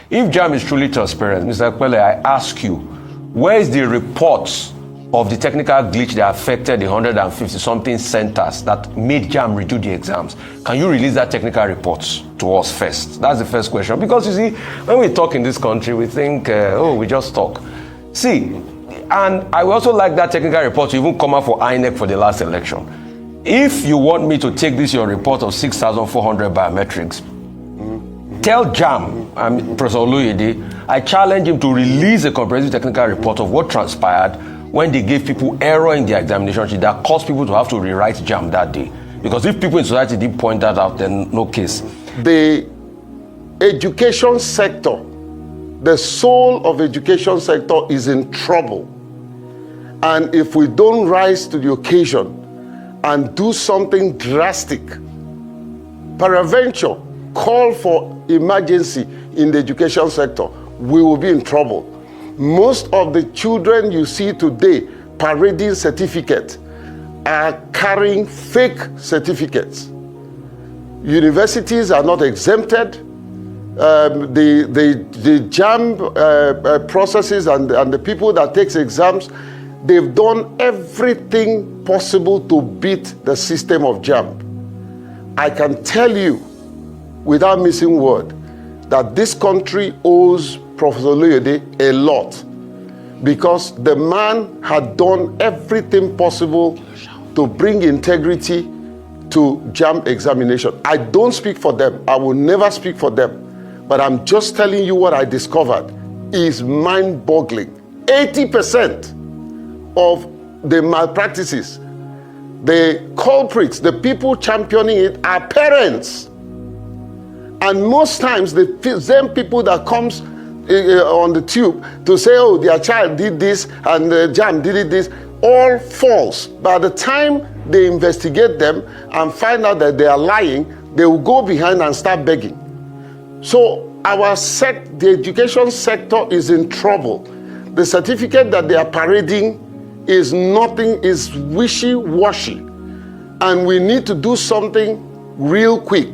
If Jamb is truly transparent, Mr. Kwele, I ask you, where is the reports of the technical glitch that affected the 150-something centers that made Jamb redo the exams? Can you release that technical reports to us first? That's the first question. Because you see, when we talk in this country, we think, we just talk. See, and I would also like that technical report to even come out for INEC for the last election. If you want me to take this, your report of 6,400 biometrics, tell Jamb, Professor Oluyede, I challenge him to release a comprehensive technical report of what transpired when they gave people error in their examination sheet that caused people to have to rewrite Jamb that day. Because if people in society did point that out, then no case. The education sector, the soul of education sector is in trouble. And if we don't rise to the occasion and do something drastic, peradventure, call for emergency in the education sector, we will be in trouble. Most of the children you see today parading certificates are carrying fake certificates. Universities are not exempted. The Jamb processes and the people that takes exams, they've done everything possible to beat the system of Jamb. I can tell you, without missing word, that this country owes Professor Oluyede a lot, because the man had done everything possible to bring integrity to Jamb examination. I don't speak for them. I will never speak for them. But I'm just telling you what I discovered is mind-boggling. 80% of the malpractices, the culprits, the people championing it are parents. And most times, the same people that comes on the tube to say, oh, their child did this and Jamb did this, all false. By the time they investigate them and find out that they are lying, they will go behind and start begging. So the education sector is in trouble. The certificate that they are parading is nothing, is wishy-washy. And we need to do something real quick.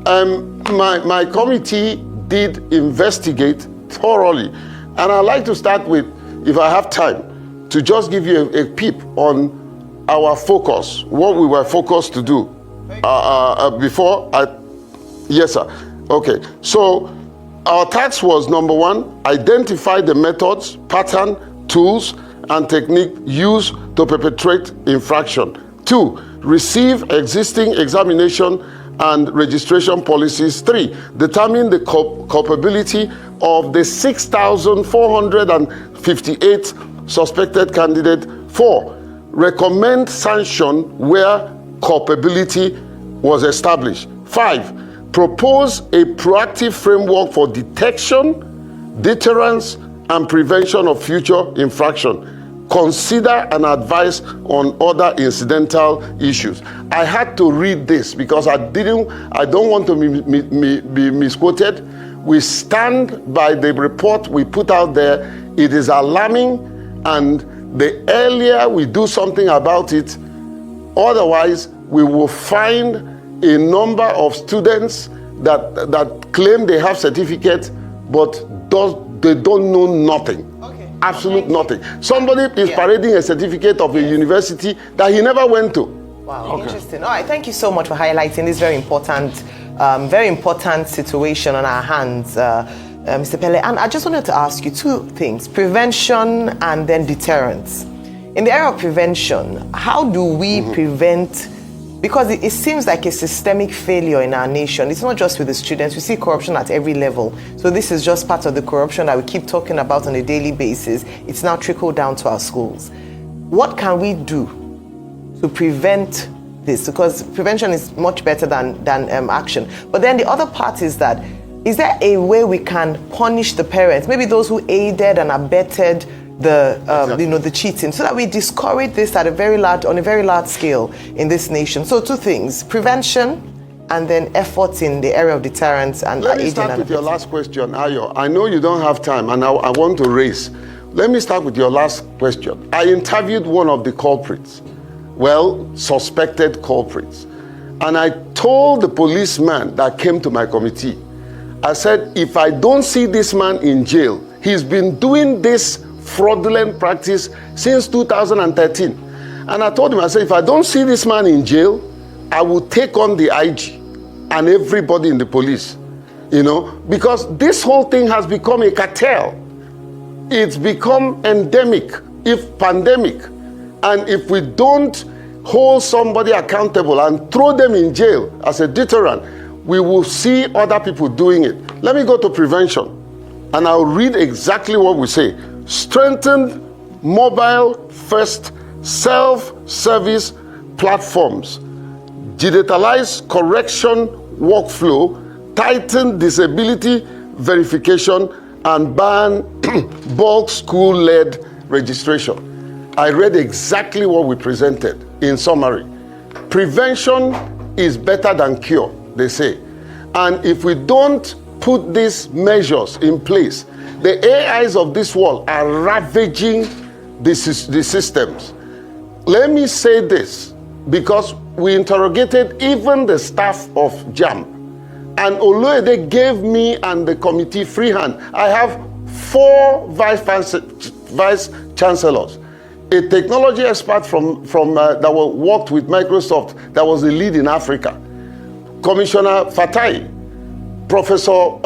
My committee did investigate thoroughly, and I'd like to start with, if I have time, to just give you a peep on our focus, what we were focused to do before. Yes, sir. Okay, so our task was, number one, identify the methods, pattern, tools, and technique used to perpetrate infraction. 2, receive existing examination and registration policies. 3, determine the culpability of the 6,458 suspected candidates. 4, recommend sanction where culpability was established. 5, propose a proactive framework for detection, deterrence, and prevention of future infraction. Consider and advise on other incidental issues. I had to read this because I don't want to be misquoted. We stand by the report we put out there. It is alarming, and the earlier we do something about it, otherwise we will find a number of students that claim they have certificates, but they don't know nothing. Absolute nothing. Somebody is parading a certificate of a university that he never went to. Wow, interesting. All right, thank you so much for highlighting this very important situation on our hands, Mr. Pele. And I just wanted to ask you two things: prevention and then deterrence. In the area of prevention, how do we prevent? Because it seems like a systemic failure in our nation. It's not just with the students. We see corruption at every level. So this is just part of the corruption that we keep talking about on a daily basis. It's now trickled down to our schools. What can we do to prevent this? Because prevention is much better than action. But then the other part is that, is there a way we can punish the parents, maybe those who aided and abetted the cheating, so that we discourage this on a very large scale in this nation? So two things: prevention and then efforts in the area of deterrence and Let me start with your last question, Ayo. I know you don't have time, and I want to raise. Let me start with your last question. I interviewed one of the culprits, suspected culprits, and I told the policeman that came to my committee, I said, if I don't see this man in jail, he's been doing this fraudulent practice since 2013. And I told him, I said, if I don't see this man in jail, I will take on the IG and everybody in the police, you know, because this whole thing has become a cartel. It's become endemic, if pandemic. And if we don't hold somebody accountable and throw them in jail as a deterrent, we will see other people doing it. Let me go to prevention, and I'll read exactly what we say. Strengthen mobile-first self-service platforms, digitalize correction workflow, tighten disability verification, and ban bulk school-led registration. I read exactly what we presented in summary. Prevention is better than cure, they say. And if we don't put these measures in place, the AIs of this world are ravaging the systems. Let me say this, because we interrogated even the staff of Jamb, and Oloyede gave me and the committee free hand. I have 4 vice chancellors, a technology expert from that worked with Microsoft that was the lead in Africa, Commissioner Fatai, Professor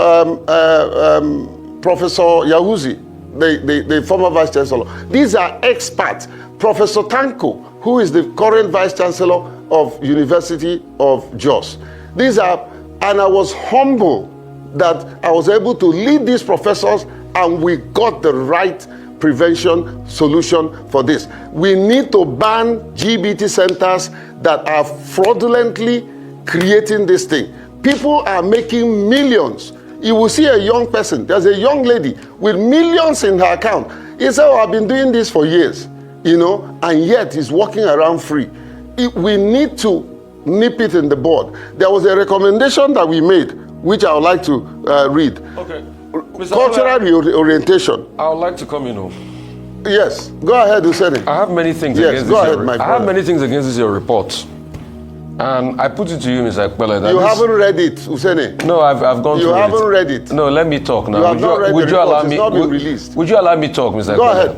Yahuzi, the former vice chancellor. These are experts. Professor Tanko, who is the current vice chancellor of University of Jos. These are, and I was humble that I was able to lead these professors, and we got the right prevention solution for this. We need to ban GBT centers that are fraudulently creating this thing. People are making millions. You will see a young person, there's a young lady with millions in her account. He said, oh, I've been doing this for years, you know, and yet he's walking around free. We need to nip it in the bud. There was a recommendation that we made, which I would like to read. Okay. Cultural reorientation. I would like to come in. Yes, go ahead, Hussein. I have many things against this. I have many things against your report. And I put it to you, Mr. Ekpele. You haven't read it, Hussein. No, I've gone through it. You haven't read it. No, let me talk now. You have not read the report. It's not been released. Would you allow me talk, Mr. Ekpele? Go ahead.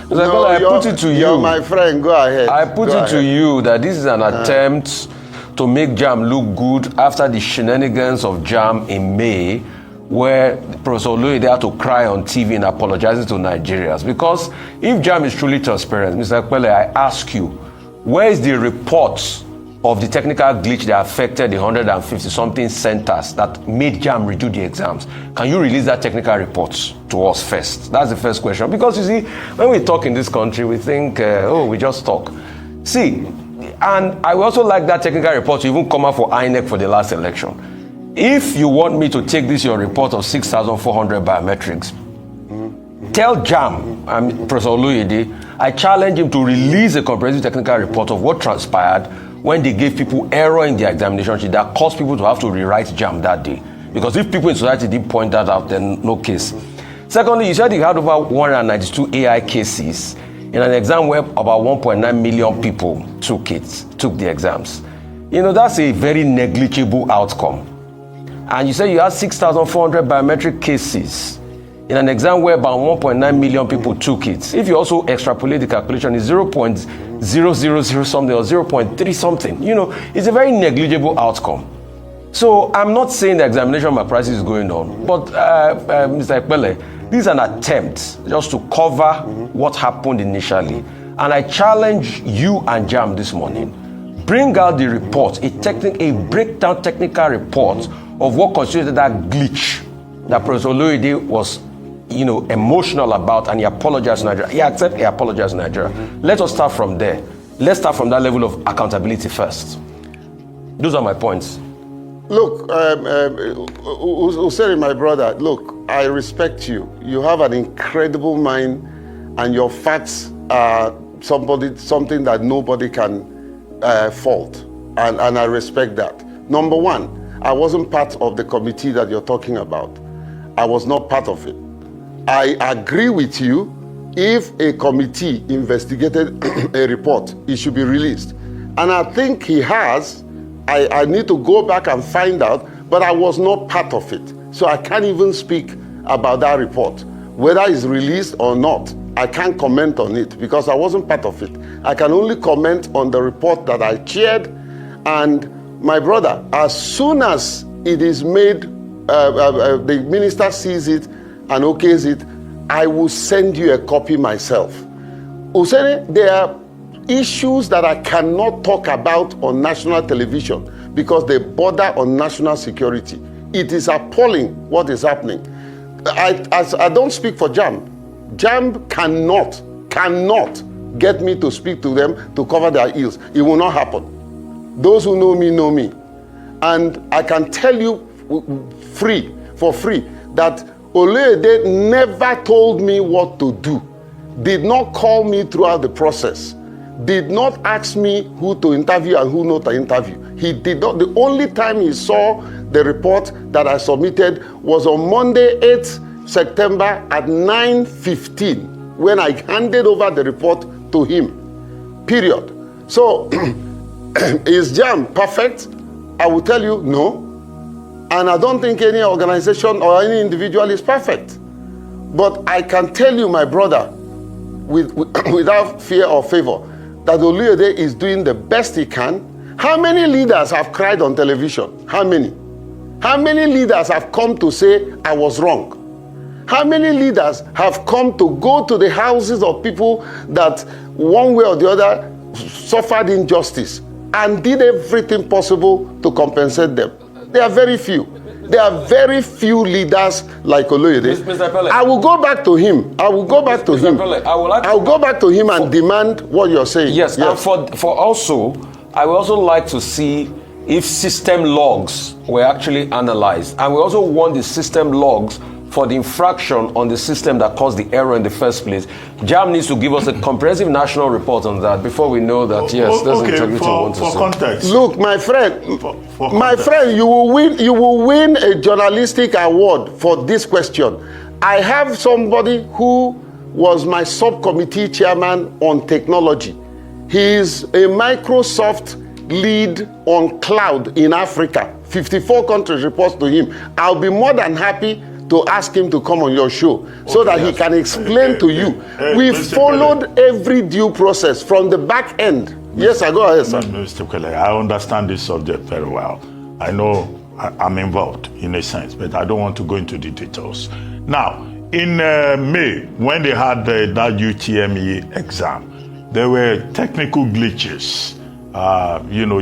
Mr. Ekpele, I put it to you. You're my friend. Go ahead. I put it to you that this is an attempt to make Jamb look good after the shenanigans of Jamb in May, where Professor Oloyede had to cry on TV and apologizing to Nigerians. Because if Jamb is truly transparent, Mr. Ekpele, I ask you, where is the report of the technical glitch that affected the 150-something centers that made Jamb redo the exams? Can you release that technical report to us first? That's the first question. Because you see, when we talk in this country, we think, we just talk. See, and I would also like that technical report to even come out for INEC for the last election. If you want me to take this your report of 6,400 biometrics, tell Jamb, Professor Oloyede, I challenge him to release a comprehensive technical report of what transpired when they gave people error in their examination sheet that caused people to have to rewrite Jamb that day. Because if people in society didn't point that out, then no case. Secondly, you said you had over 192 AI cases in an exam where about 1.9 million people took the exams. You know, that's a very negligible outcome. And you say you had 6,400 biometric cases in an exam where about 1.9 million people took it. If you also extrapolate the calculation, it's 0.000 something or 0.3 something. You know, it's a very negligible outcome. So I'm not saying the examination malpractice is going on, but Mr. Ekpele, this is an attempt just to cover what happened initially. And I challenge you and Jamb this morning, bring out the report, a breakdown technical report of what constituted that glitch that Professor Oloyede was, you know, emotional about, and he apologized to Nigeria. He accepted, he apologized to Nigeria. Let us start from there. Let's start from that level of accountability first. Those are my points. Look, Hussein, my brother, look, I respect you. You have an incredible mind, and your facts are something that nobody can fault, and I respect that. Number one, I wasn't part of the committee that you're talking about. I was not part of it. I agree with you. If a committee investigated a report, it should be released. And I think he has. I need to go back and find out, but I was not part of it. So I can't even speak about that report. Whether it's released or not, I can't comment on it because I wasn't part of it. I can only comment on the report that I chaired. And my brother, as soon as it is made, the minister sees it and okays it, I will send you a copy myself. Usene, there are issues that I cannot talk about on national television because they border on national security. It is appalling what is happening. I don't speak for Jamb. Jamb cannot get me to speak to them to cover their ills. It will not happen. Those who know me. And I can tell you for free, that Oloyede never told me what to do, did not call me throughout the process, did not ask me who to interview and who not to interview. He did not. The only time he saw the report that I submitted was on Monday, 8th September at 9:15, when I handed over the report to him, period. So, is Jamb perfect? I will tell you no. And I don't think any organization or any individual is perfect. But I can tell you, my brother, without fear or favor, that Oloyede is doing the best he can. How many leaders have cried on television? How many? How many leaders have come to say, I was wrong? How many leaders have come to go to the houses of people that one way or the other suffered injustice and did everything possible to compensate them? There are very few. There are very few leaders like Oloyede. Mr. Pele, I will go back to him. I will go back to Mr. him. Pele, I'll go back to him and demand what you're saying. Yes, and for also, I would also like to see if system logs were actually analyzed. And we also want the system logs for the infraction on the system that caused the error in the first place. Jamb needs to give us a comprehensive national report on that before we know that, yes, there's integrity we want to for see. Context. Look, my friend, you will win a journalistic award for this question. I have somebody who was my subcommittee chairman on technology. He is a Microsoft lead on cloud in Africa. 54 countries reports to him. I'll be more than happy to ask him to come on your show so that he can explain to you. We followed every due process from the back end. Yes, I go ahead, sir. Mr. Kele, I understand this subject very well. I know I'm involved in a sense, but I don't want to go into the details. Now, in May, when they had that UTME exam, there were technical glitches,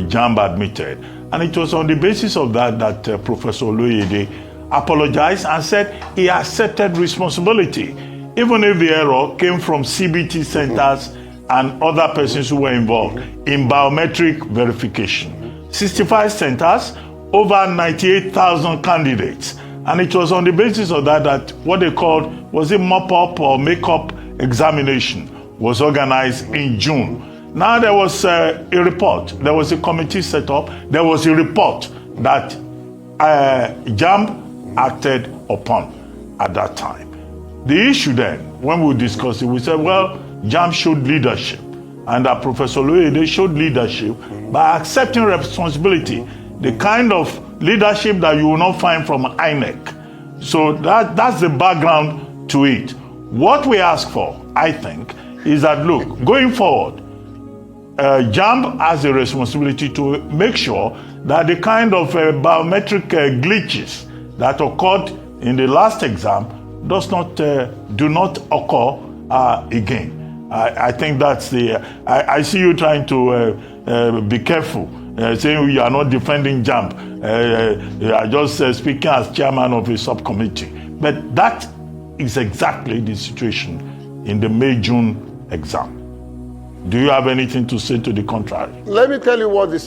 Jamb admitted. And it was on the basis of that Professor Oloyede apologized and said he accepted responsibility, even if the error came from CBT centers and other persons who were involved in biometric verification. 65 centers, over 98,000 candidates. And it was on the basis of that what they called, was it mop-up or make-up examination was organized in June. Now there was a report, there was a committee set up, there was a report that Jamb acted upon at that time. The issue then, when we discussed it, we said, well, Jamb showed leadership, and that Professor Oloyede showed leadership by accepting responsibility, the kind of leadership that you will not find from INEC. So that's the background to it. What we ask for, I think, is that, look, going forward, Jamb has a responsibility to make sure that the kind of biometric glitches that occurred in the last exam do not occur again. I think that's I see you trying to be careful, saying you are not defending Jamb. You are just speaking as chairman of a subcommittee. But that is exactly the situation in the May-June exam. Do you have anything to say to the contrary? Let me tell you what the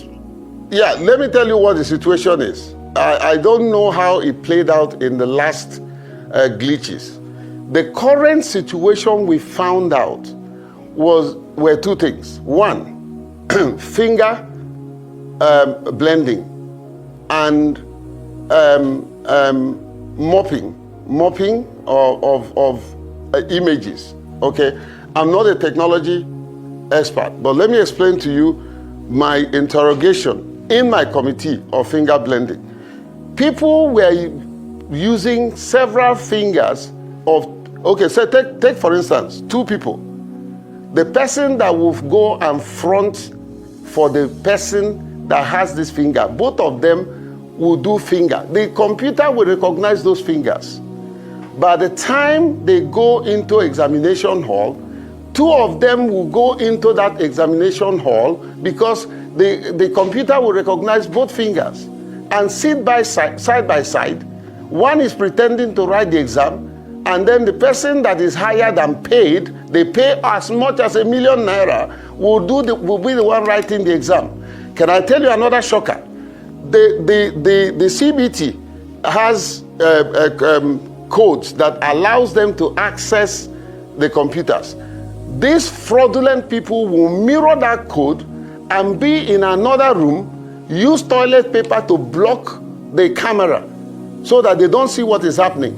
situation is. I don't know how it played out in the last glitches. The current situation we found out were two things. One, finger blending and mopping of images. Okay, I'm not a technology expert, but let me explain to you my interrogation in my committee of finger blending. People were using several fingers of, okay, so take for instance, two people. The person that will go and front for the person that has this finger, both of them will do finger. The computer will recognize those fingers. By the time they go into examination hall, two of them will go into that examination hall because the computer will recognize both fingers and sit side by side. One is pretending to write the exam, and then the person that is hired and paid, they pay as much as ₦1 million, will be the one writing the exam. Can I tell you another shocker? The CBT has codes that allows them to access the computers. These fraudulent people will mirror that code and be in another room, use toilet paper to block the camera so that they don't see what is happening.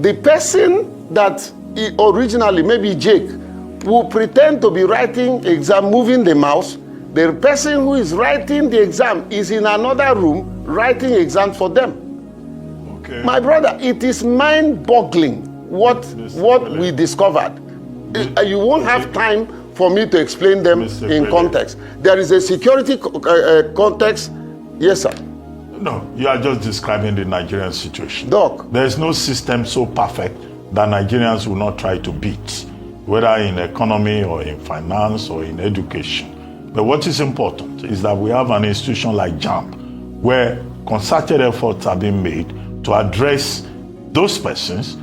The person that originally, maybe Jake, will pretend to be writing exam, moving the mouse. The person who is writing the exam is in another room writing exam for them. Okay. My brother, it is mind-boggling what we discovered. You won't have time for me to explain them in context. There is a security context. Yes, sir. No, you are just describing the Nigerian situation. Doc. There is no system so perfect that Nigerians will not try to beat, whether in economy or in finance or in education. But what is important is that we have an institution like Jamb, where concerted efforts are being made to address those persons,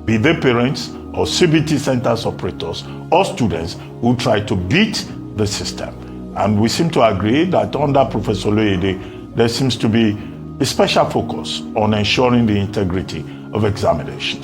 be they parents or CBT centers operators or students who try to beat the system. And we seem to agree that under Professor Loyede, there seems to be a special focus on ensuring the integrity of examinations.